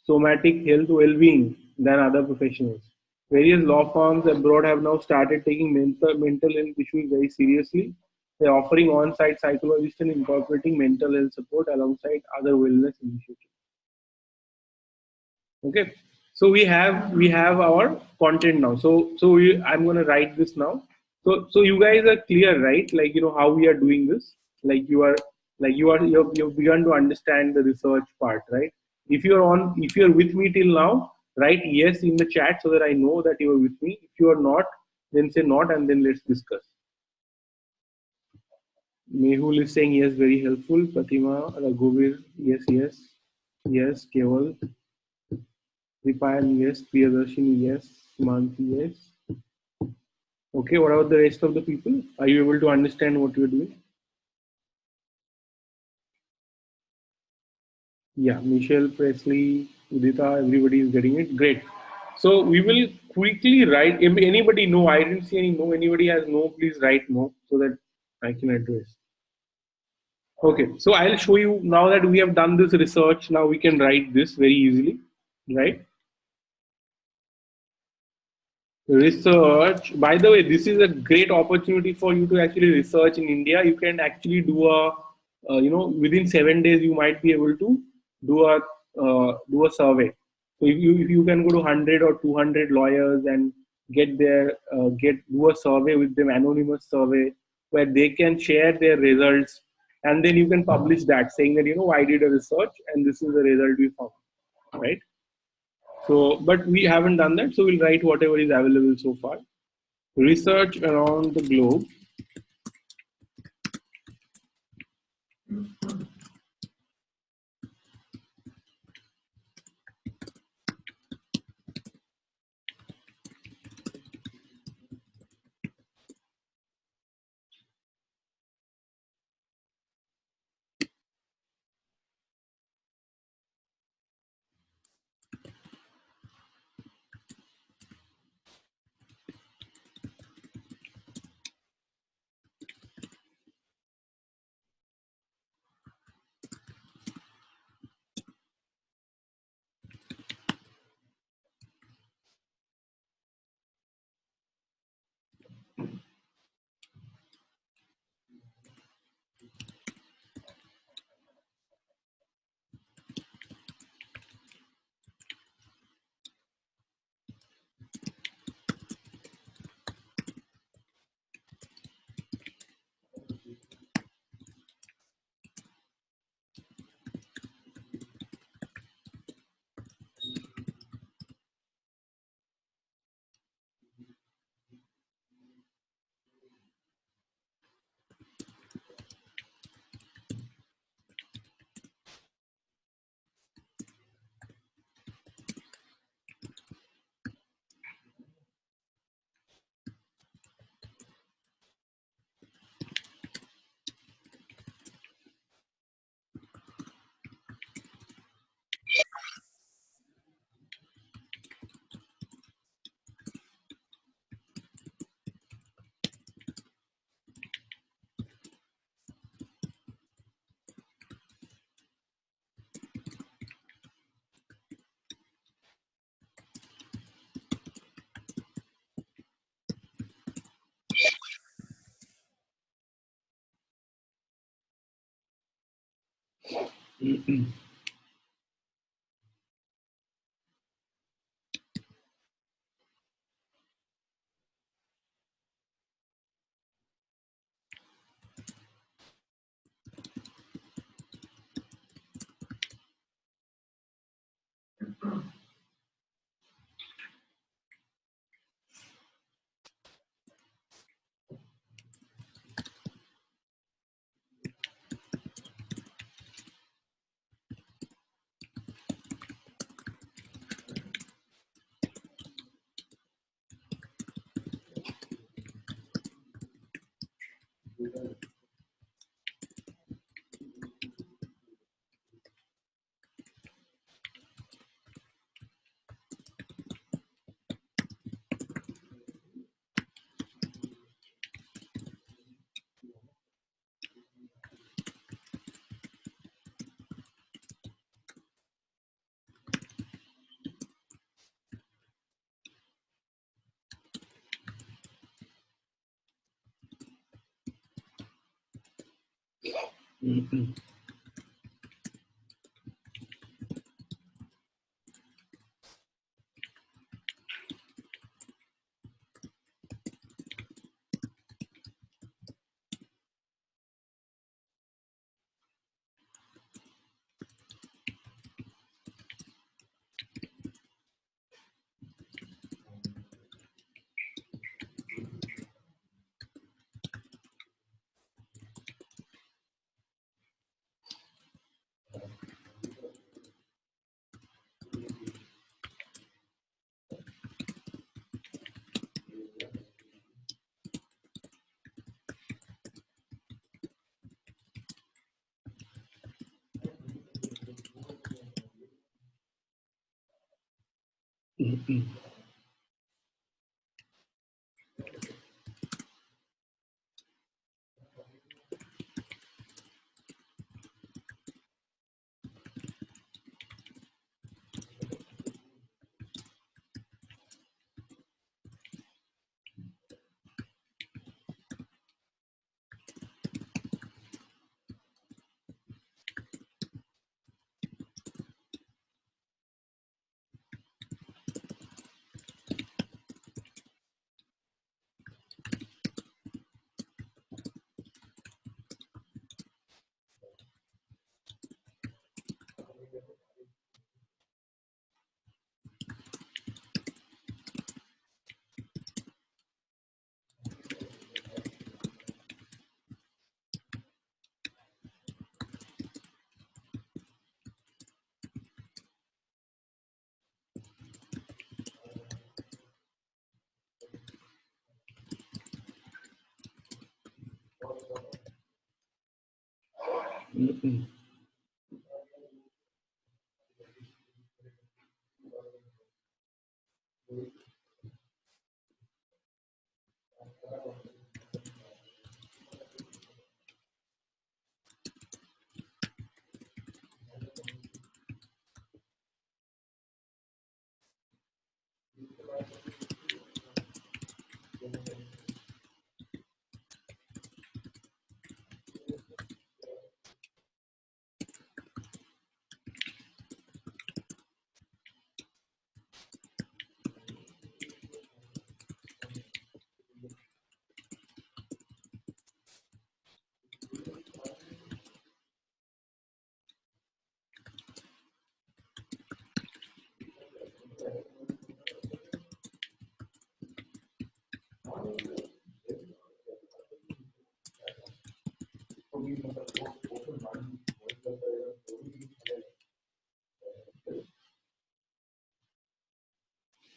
S1: psychosomatic health well-being than other professionals. Various law firms abroad have now started taking mental health issues very seriously. They're offering on-site psychologists and incorporating mental health support alongside other wellness initiatives. Okay, so we have our content now. I'm going to write this now. So you guys are clear, right? Like, you know how we are doing this. Like you've begun to understand the research part, right? If you're with me till now, write yes in the chat so that I know that you are with me. If you are not, then say not, and then let's discuss. Mehul is saying yes, very helpful. Pratima, Raghuveer, yes, Keval. Ripayan, yes. Priyadarshini, yes. Manti, yes. Okay, what about the rest of the people? Are you able to understand what you're doing? Yeah, Michelle, Presley, Udita, everybody is getting it. Great. So we will quickly write. If anybody know, I didn't see any no. Anybody has no, please write no so that I can address. Okay, so I'll show you now that we have done this research. Now we can write this very easily, right? Research. By the way, this is a great opportunity for you to actually research in India. You can actually do within 7 days you might be able to do a survey. So if you can go to 100 or 200 lawyers and do a survey with them, anonymous survey where they can share their results, and then you can publish that saying that I did a research and this is the result we found, right? So, but we haven't done that, so we'll write whatever is available so far. Research around the globe.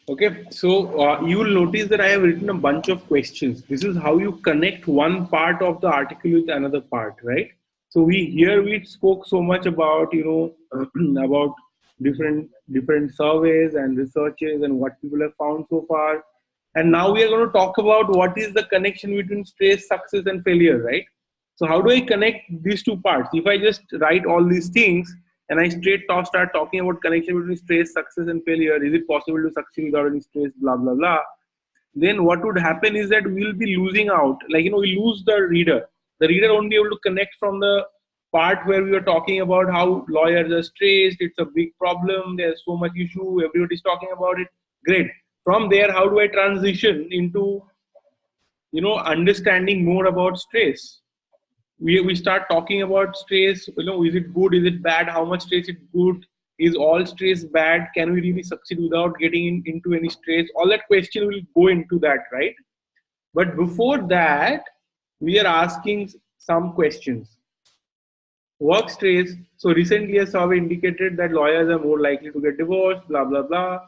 S1: Okay, so you will notice that I have written a bunch of questions. This is how you connect one part of the article with another part, right? So we spoke so much about about different surveys and researches and what people have found so far, and now we are going to talk about what is the connection between stress, success, and failure, right? So how do I connect these two parts? If I just write all these things and I start talking about connection between stress, success, and failure, is it possible to succeed without any stress, blah, blah, blah, then what would happen is that we'll be losing out. Like, we lose the reader. The reader won't be able to connect from the part where we were talking about how lawyers are stressed, it's a big problem, there's so much issue, everybody's talking about it. Great. From there, how do I transition into, understanding more about stress? We start talking about stress. Is it good? Is it bad? How much stress is good? Is all stress bad? Can we really succeed without getting into any stress? All that question will go into that, right? But before that, we are asking some questions. Work stress. So recently a survey indicated that lawyers are more likely to get divorced, blah, blah, blah.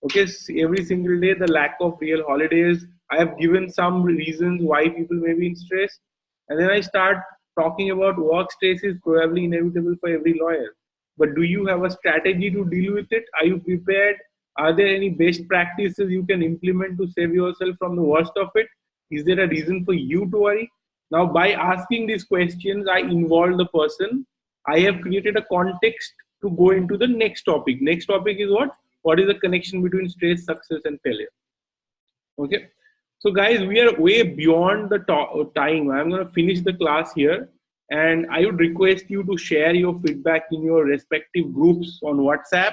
S1: Okay, every single day, the lack of real holidays. I have given some reasons why people may be in stress. And then I start talking about work stress is probably inevitable for every lawyer. But do you have a strategy to deal with it? Are you prepared? Are there any best practices you can implement to save yourself from the worst of it? Is there a reason for you to worry? Now, by asking these questions, I involve the person. I have created a context to go into the next topic. Next topic is what? What is the connection between stress, success, and failure? Okay. So guys, we are way beyond the time. I'm going to finish the class here. And I would request you to share your feedback in your respective groups on WhatsApp